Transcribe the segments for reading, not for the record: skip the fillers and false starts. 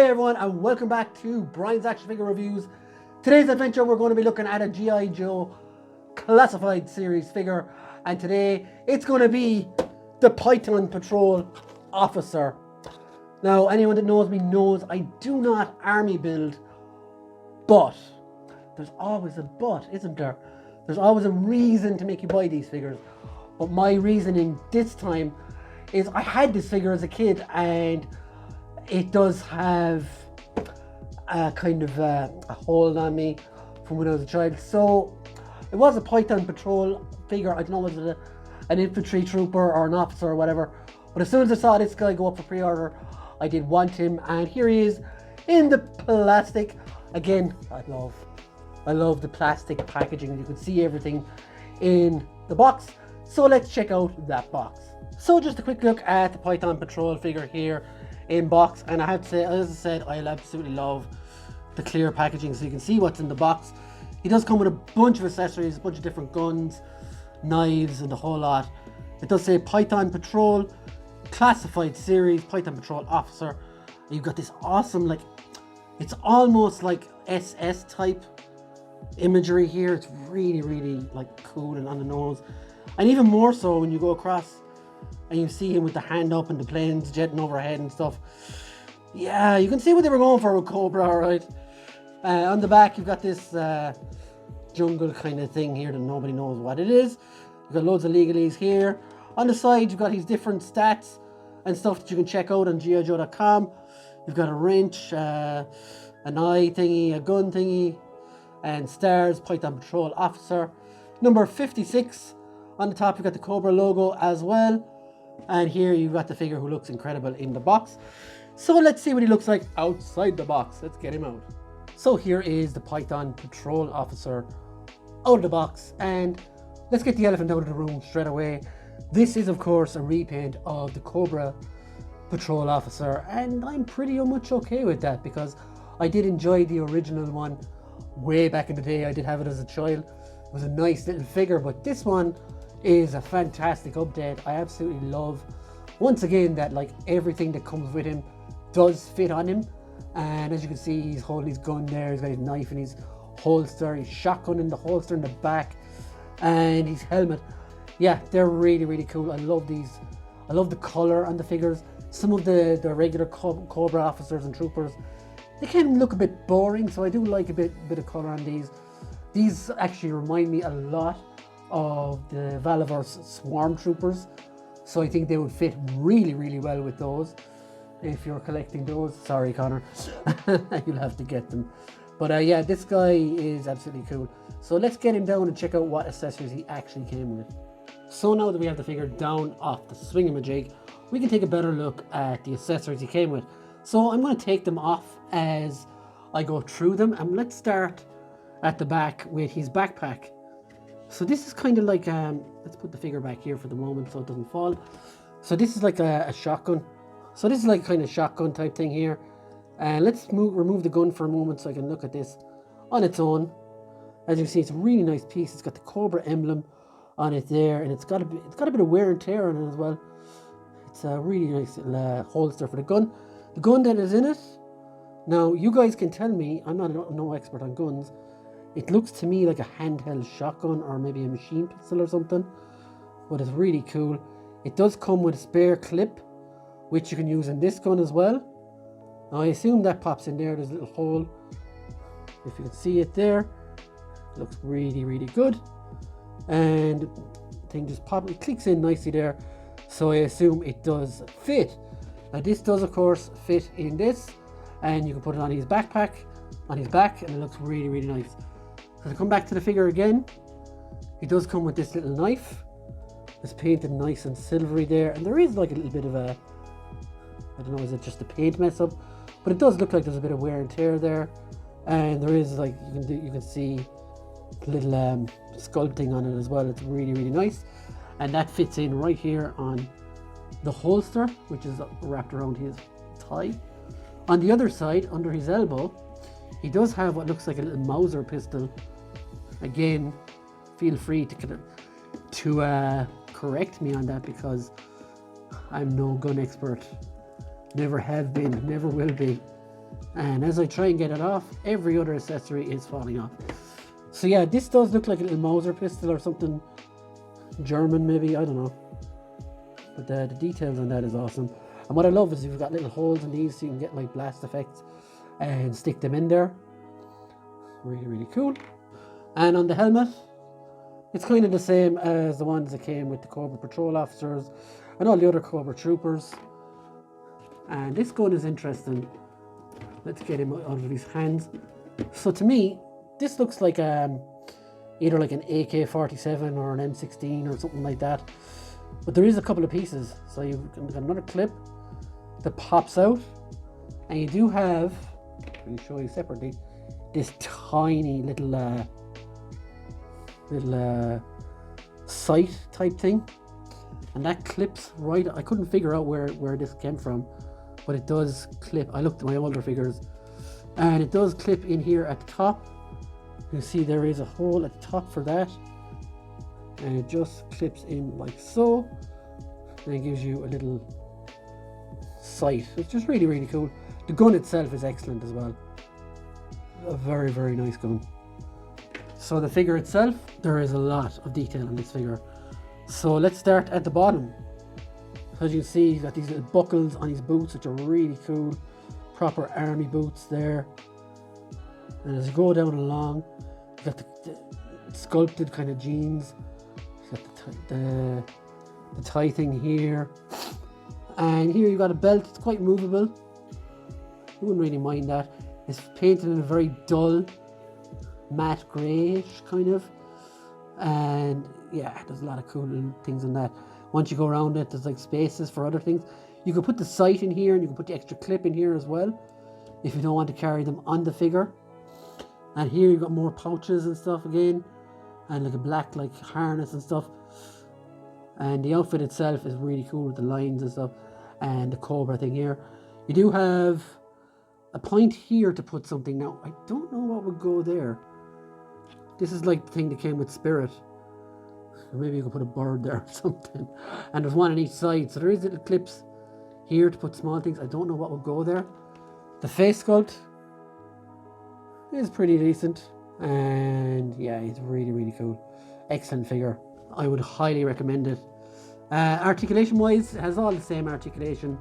Hey everyone, and welcome back to Brian's Action Figure Reviews. Today's adventure, we're going to be looking at a G.I. Joe Classified Series figure, and today it's going to be the Python Patrol Officer. Now, anyone that knows me knows I do not army build, but there's always a but, isn't there? There's always a reason to make you buy these figures. But my reasoning this time is I had this figure as a kid, and it does have a kind of a hold on me from when I was a child. So it was a Python Patrol figure. I don't know whether it was an infantry trooper or an officer or whatever. But as soon as I saw this guy go up for pre-order, I did want him, and here he is in the plastic. Again, I love the plastic packaging. You can see everything in the box. So let's check out that box. So just a quick look at the Python Patrol figure here in box, and I have to say, as I said, I absolutely love the clear packaging so you can see what's in the box. He does come with a bunch of accessories, a bunch of different guns, knives, and the whole lot. It does say Python Patrol Classified Series, Python Patrol Officer. You've got this awesome, like, it's almost like SS type imagery here. It's really like cool and on the nose, and even more so when you go across and you see him with the hand up and the planes jetting overhead and stuff. Yeah, you can see what they were going for with Cobra, alright. On the back you've got this jungle kind of thing here that nobody knows what it is. You've got loads of legalese here. On the side you've got his different stats and stuff that you can check out on gijoe.com. You've got a wrench, an eye thingy, a gun thingy, and stars, Python Patrol Officer. Number 56. On the top you've got the Cobra logo as well. And here you've got the figure who looks incredible in the box. So let's see what he looks like outside the box. Let's get him out. So here is the Python Patrol Officer out of the box, and let's get the elephant out of the room straight away. This is of course a repaint of the Cobra Patrol Officer, and I'm pretty much okay with that because I did enjoy the original one way back in the day. I did have it as a child. It was a nice little figure, but this one is a fantastic update. I absolutely love, once again, that like everything that comes with him does fit on him. And as you can see, he's holding his gun there, he's got his knife in his holster, his shotgun in the holster in the back, and his helmet. Yeah, they're really cool. I love these. I love the color on the figures. Some of the regular Cobra officers and troopers, they can look a bit boring, so I do like a bit of color on these. These actually remind me a lot of the Valaverse Swarm Troopers, so I think they would fit really well with those. If you're collecting those, sorry Connor, you'll have to get them. But yeah, this guy is absolutely cool. So let's get him down and check out what accessories he actually came with. So now that we have the figure down off the swingamajig, we can take a better look at the accessories he came with. So I'm going to take them off as I go through them, and let's start at the back with his backpack. So this is kind of like, let's put the figure back here for the moment so it doesn't fall. So this is like a shotgun. So this is like kind of shotgun type thing here. And let's remove the gun for a moment so I can look at this on its own. As you can see, it's a really nice piece. It's got the Cobra emblem on it there, and it's got a bit of wear and tear on it as well. It's a really nice little holster for the gun. The gun that is in it, now you guys can tell me, I'm not no expert on guns. It looks to me like a handheld shotgun or maybe a machine pistol or something, but it's really cool. It does come with a spare clip, which you can use in this gun as well. Now I assume that pops in there. There's a little hole. If you can see it there, it looks really good. And the thing just it clicks in nicely there. So I assume it does fit. Now this does of course fit in this, and you can put it on his backpack, on his back, and it looks really nice. So to come back to the figure again, he does come with this little knife. It's painted nice and silvery there, and there is like a little bit of a, I don't know, is it just a paint mess up? But it does look like there's a bit of wear and tear there, and there is like you can see a little sculpting on it as well. It's really nice, and that fits in right here on the holster, which is wrapped around his thigh. On the other side, under his elbow, he does have what looks like a little Mauser pistol. Again, feel free to correct me on that because I'm no gun expert. Never have been, never will be. And as I try and get it off, every other accessory is falling off. So yeah, this does look like a little Mauser pistol or something German maybe, I don't know. But the details on that is awesome. And what I love is you've got little holes in these so you can get like blast effects and stick them in there. Really, really cool. And on the helmet, it's kind of the same as the ones that came with the Cobra Patrol officers and all the other Cobra troopers. And this gun is interesting. Let's get him out of his hands. So to me, this looks like either like an AK-47 or an M16 or something like that. But there is a couple of pieces. So you've got another clip that pops out. And you do have, let me show you separately, this tiny little sight type thing. And that clips right, I couldn't figure out where this came from. But it does clip. I looked at my older figures and it does clip in here at the top. You see there is a hole at the top for that, and it just clips in like so, and it gives you a little sight. It's just really, really cool. The gun itself is excellent as well. A very, very nice gun. So the figure itself, there is a lot of detail on this figure. So let's start at the bottom. As you can see, he's got these little buckles on his boots, which are really cool. Proper army boots there. And as you go down along, you've got the sculpted kind of jeans. You've got the tie thing here. And here you've got a belt. It's quite movable. You wouldn't really mind that. It's painted in a very dull, matte greyish kind of. And yeah, there's a lot of cool little things in that. Once you go around it, there's like spaces for other things. You can put the sight in here and you can put the extra clip in here as well if you don't want to carry them on the figure. And here you've got more pouches and stuff again, and like a black like harness and stuff. And the outfit itself is really cool with the lines and stuff and the Cobra thing here. You do have a point here to put something. Now I don't know what would go there. This is like the thing that came with Spirit. Maybe you could put a bird there or something. And there's one on each side. So there is little clips here to put small things. I don't know what would go there. The face sculpt is pretty decent. And yeah, it's really, really cool. Excellent figure. I would highly recommend it. Articulation wise, it has all the same articulation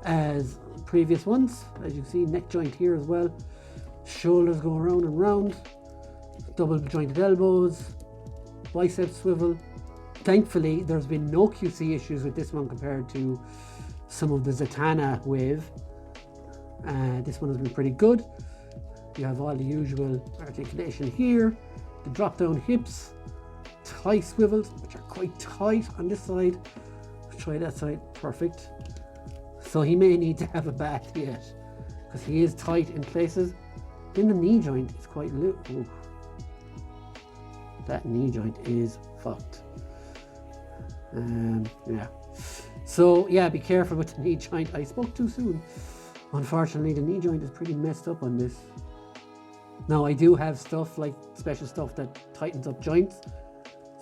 as previous ones. As you can see, neck joint here as well. Shoulders go around and round. Double jointed elbows. Bicep swivel. Thankfully, there's been no QC issues with this one compared to some of the Zatanna wave. This one has been pretty good. You have all the usual articulation here, the drop down hips, thigh swivels, which are quite tight on this side. Let's try that side, perfect. So he may need to have a bath yet, because he is tight in places. Then the knee joint is quite loose. That knee joint is fucked. Yeah. So yeah, be careful with the knee joint. I spoke too soon. Unfortunately, the knee joint is pretty messed up on this. Now I do have stuff like special stuff that tightens up joints,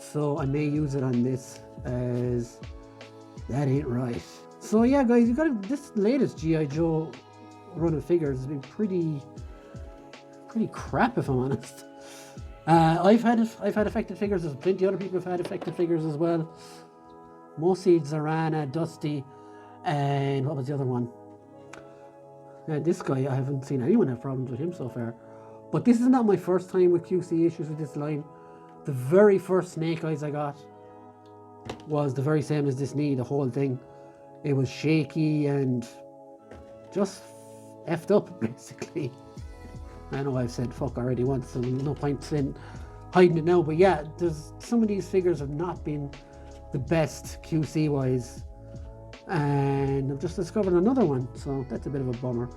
so I may use it on this, as that ain't right. So yeah, guys, you got this latest G.I. Joe run of figures has been pretty crap, if I'm honest. I've had affected figures. There's plenty of other people have had affected figures as well. Mostly Zarana, Dusty, and what was the other one? This guy, I haven't seen anyone have problems with him so far. But this is not my first time with QC issues with this line. The very first Snake Eyes I got was the very same as this knee, the whole thing. It was shaky and just effed up, basically. I know I've said fuck already once, so no point in hiding it now. But yeah, some of these figures have not been the best QC wise. And I've just discovered another one, so that's a bit of a bummer.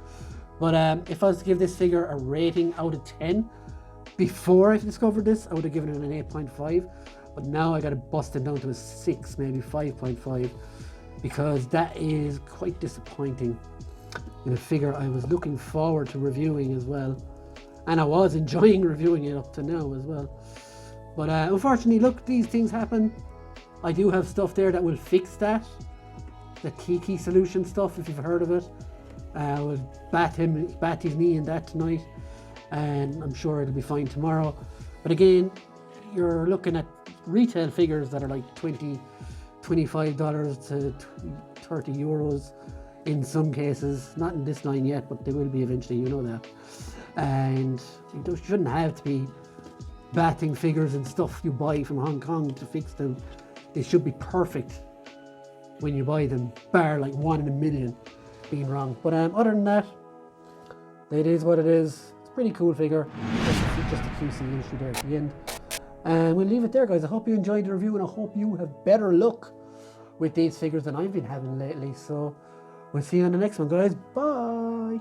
But if I was to give this figure a rating out of 10, before I discovered this, I would have given it an 8.5. But now I got to bust it down to a 6, maybe 5.5, because that is quite disappointing in a figure I was looking forward to reviewing as well. And I was enjoying reviewing it up to now as well. But unfortunately, look, these things happen. I do have stuff there that will fix that. The Kiki solution stuff, if you've heard of it. We'll bat his knee in that tonight, and I'm sure it'll be fine tomorrow. But again, you're looking at retail figures that are like $25 to €30 in some cases. Not in this line yet, but they will be eventually, you know that. And you shouldn't have to be batting figures and stuff you buy from Hong Kong to fix them. They should be perfect when you buy them, bar like 1 in a million being wrong. But other than that, it is what it is. It's a pretty cool figure. Just a QC issue there at the end. And we'll leave it there, guys. I hope you enjoyed the review, and I hope you have better luck with these figures than I've been having lately. So we'll see you on the next one, guys. Bye.